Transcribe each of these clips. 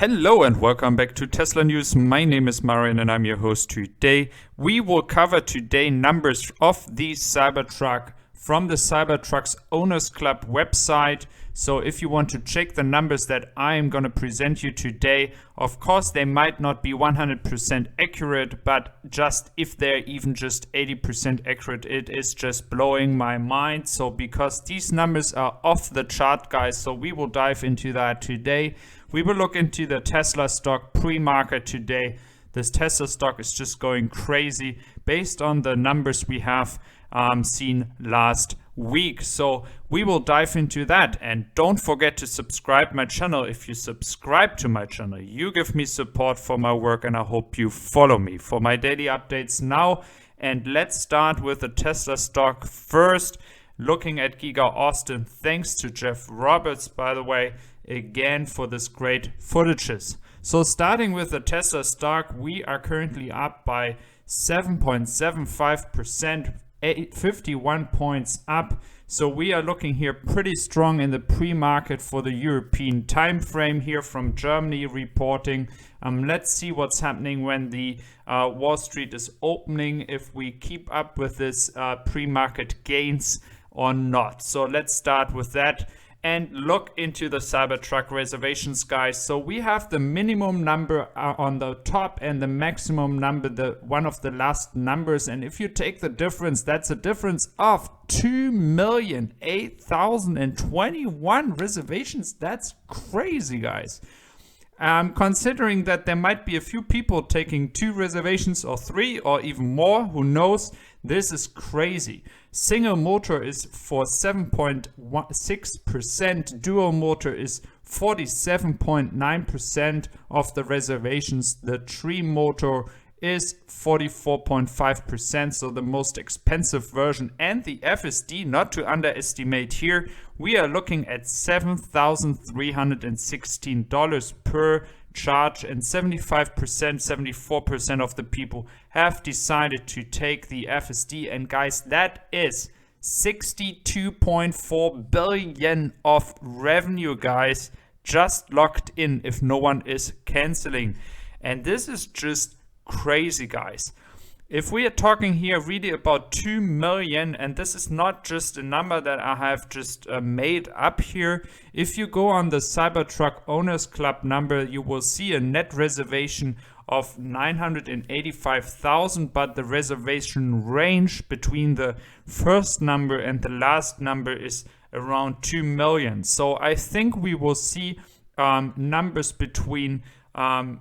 Hello and welcome back to Tesla News. My name is Marian and I'm your host today. We will cover today numbers of the Cybertruck from the Cybertruck's Owners Club website. So if you want to check the numbers that I am going to present you today, of course they might not be 100% accurate, but just if they're even just 80% accurate, it is just blowing my mind. So because these numbers are off the chart, guys, so we will dive into that today. We will look into the Tesla stock pre-market today. This Tesla stock is just going crazy based on the numbers we have seen last week. So we will dive into that, and don't forget to subscribe my channel. If you subscribe to my channel, you give me support for my work, and I hope you follow me for my daily updates now. And let's start with the Tesla stock first. Looking at Giga Austin, thanks to Jeff Roberts, by the way, again for this great footages. So starting with the Tesla stock, we are currently up by 7.75%, 51 points up. So we are looking here pretty strong in the pre-market for the European time frame here from Germany reporting. Let's see what's happening when the Wall Street is opening, if we keep up with this pre-market gains or not. So let's start with that and look into the Cybertruck reservations, guys. So we have the minimum number on the top and the maximum number, the one of the last numbers. And if you take the difference, that's a difference of 2,008,021 reservations. That's crazy, guys. Considering that there might be a few people taking 2 reservations or 3 or even more, who knows? This is crazy. Single motor is for 7.6%, dual motor is 47.9% of the reservations, the tree motor is 44.5%, so the most expensive version, and the FSD, not to underestimate here, we are looking at $7,316 per charge, and 75%, 74% of the people have decided to take the FSD, and guys, that is 62.4 billion of revenue, guys, just locked in if no one is canceling. And this is just crazy, guys. If we are talking here really about 2 million, and this is not just a number that I have just made up here. If you go on the Cybertruck Owners Club number, you will see a net reservation of 985,000, but the reservation range between the first number and the last number is around 2 million. So I think we will see numbers between 1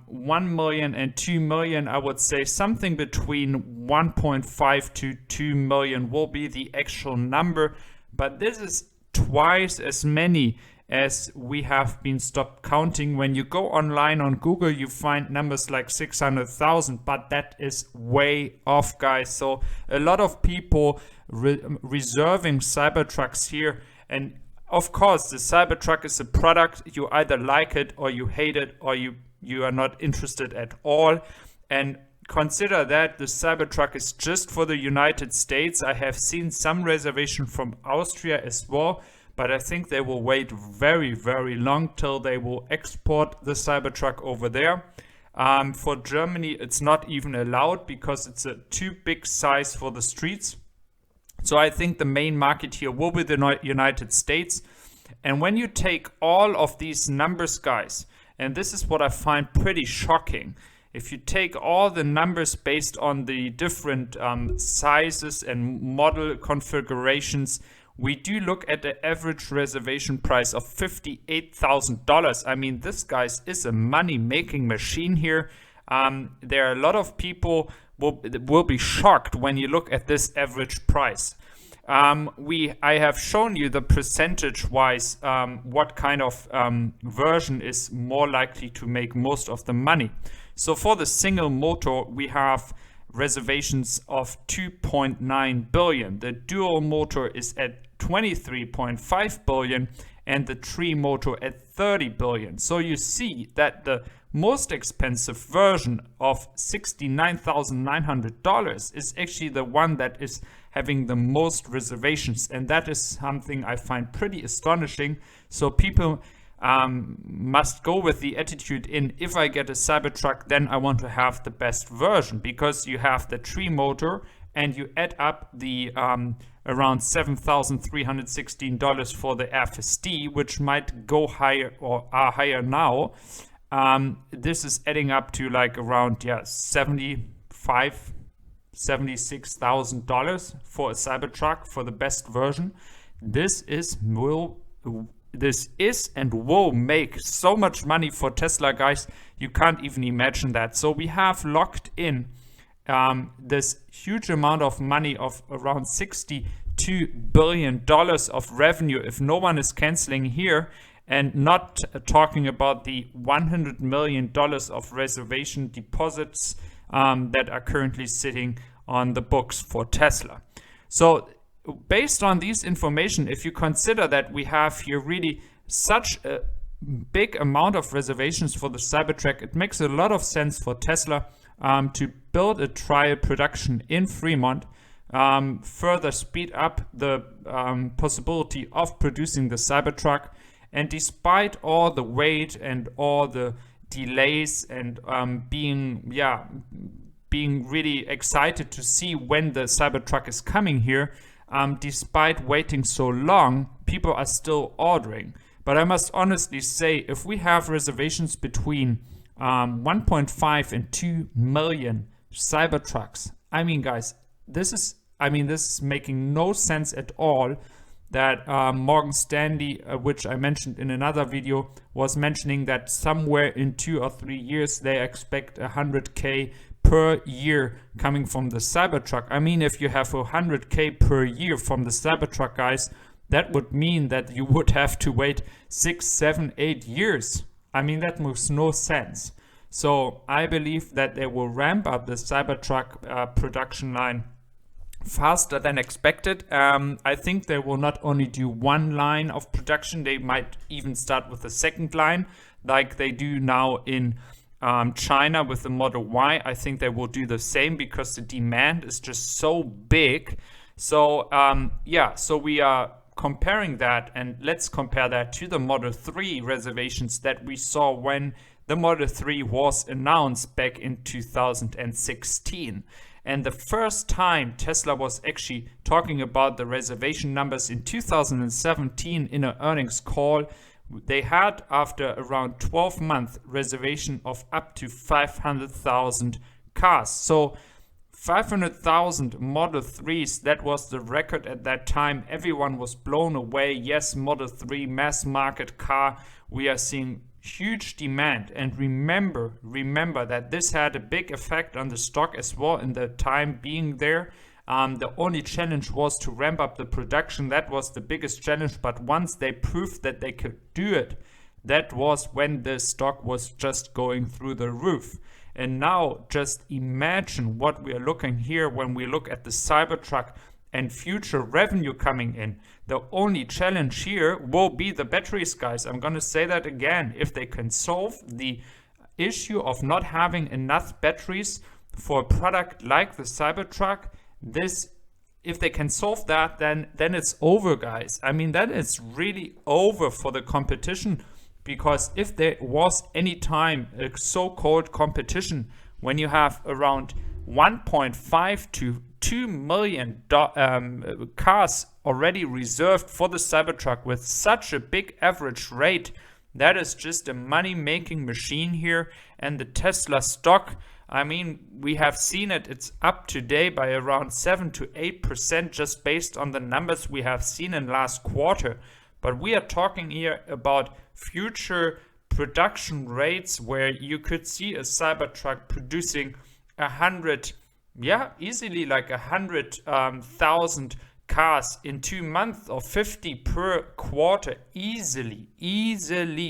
million and 2 million. I would say something between 1.5 to 2 million will be the actual number, but this is twice as many as we have been stopped counting. When you go online on Google, you find numbers like 600,000, but that is way off, guys. So a lot of people reserving Cybertrucks here, and of course the Cybertruck is a product, you either like it or you hate it, or you are not interested at all. And consider that the Cybertruck is just for the United States. I have seen some reservation from Austria as well, but I think they will wait very, very long till they will export the Cybertruck over there. For Germany, it's not even allowed because it's a too big size for the streets. So I think the main market here will be the United States. And when you take all of these numbers, guys, and this is what I find pretty shocking. If you take all the numbers based on the different sizes and model configurations, we do look at the average reservation price of $58,000. I mean, this, guys, is a money-making machine here. There are a lot of people will be shocked when you look at this average price. I have shown you the percentage-wise what kind of version is more likely to make most of the money. So for the single motor, we have reservations of 2.9 billion. The dual motor is at 23.5 billion, and the tree motor at 30 billion. So you see that the most expensive version of $69,900 is actually the one that is having the most reservations, and that is something I find pretty astonishing. So people must go with the attitude in, if I get a Cybertruck, then I want to have the best version, because you have the tree motor and you add up the around $7,316 for the FSD, which might go higher or are higher now. This is adding up to like around $76,000 for a Cybertruck for the best version. This is and will make so much money for Tesla, guys. You can't even imagine that. So we have locked in this huge amount of money of around $62 billion of revenue if no one is canceling here, and not talking about the $100 million of reservation deposits that are currently sitting on the books for Tesla. So based on these information, if you consider that we have here really such a big amount of reservations for the Cybertruck, it makes a lot of sense for Tesla to build a trial production in Fremont, further speed up the possibility of producing the Cybertruck. And despite all the wait and all the delays and being really excited to see when the Cybertruck is coming here, despite waiting so long, people are still ordering. But I must honestly say, if we have reservations between 1.5 and 2 million Cybertrucks, I mean, guys, this is making no sense at all. That Morgan Stanley, which I mentioned in another video, was mentioning that somewhere in 2 or 3 years they expect 100K per year coming from the Cybertruck. I mean, if you have 100K per year from the Cybertruck, guys, that would mean that you would have to wait 6, 7, 8 years. I mean, that makes no sense. So I believe that they will ramp up the Cybertruck production line faster than expected. I think they will not only do one line of production, they might even start with a second line like they do now in China with the Model Y. I think they will do the same because the demand is just so big. So so we are comparing that, and let's compare that to the Model 3 reservations that we saw when the Model 3 was announced back in 2016. And the first time Tesla was actually talking about the reservation numbers in 2017 in an earnings call, they had, after around 12 months, reservation of up to 500,000 cars. So 500,000 Model 3s, that was the record at that time. Everyone was blown away. Yes, Model 3 mass market car. We are seeing huge demand, and remember that this had a big effect on the stock as well in the time being there. The only challenge was to ramp up the production. That was the biggest challenge, but once they proved that they could do it, that was when the stock was just going through the roof. And now just imagine what we are looking here when we look at the Cybertruck and future revenue coming in. The only challenge here will be the batteries, guys. I'm going to say that again. If they can solve the issue of not having enough batteries for a product like the Cybertruck, if they can solve that, then it's over, guys. I mean, that is really over for the competition, because if there was any time a so-called competition when you have around 1.5 to 2 million cars already reserved for the Cybertruck with such a big average rate, that is just a money-making machine here. And the Tesla stock, I mean, we have seen it. It's up today by around 7 to 8% just based on the numbers we have seen in last quarter. But we are talking here about future production rates where you could see a Cybertruck producing easily like 100,000 cars in 2 months, or 50 per quarter, easily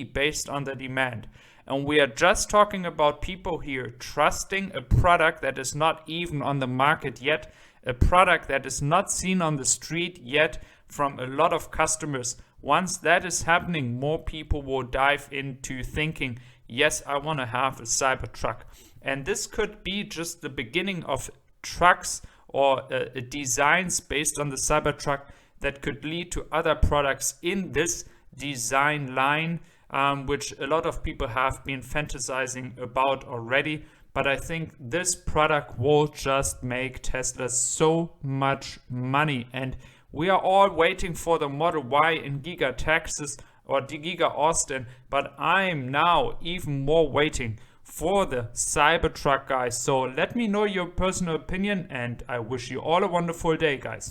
based on the demand. And we are just talking about people here trusting a product that is not even on the market yet, a product that is not seen on the street yet from a lot of customers. Once that is happening, more people will dive into thinking, yes, I want to have a Cybertruck. And this could be just the beginning of trucks or designs based on the Cybertruck that could lead to other products in this design line. which a lot of people have been fantasizing about already. But I think this product will just make Tesla so much money. And we are all waiting for the Model Y in Giga Texas or the Giga Austin. But I'm now even more waiting for the Cybertruck, guys. So let me know your personal opinion, and I wish you all a wonderful day, guys.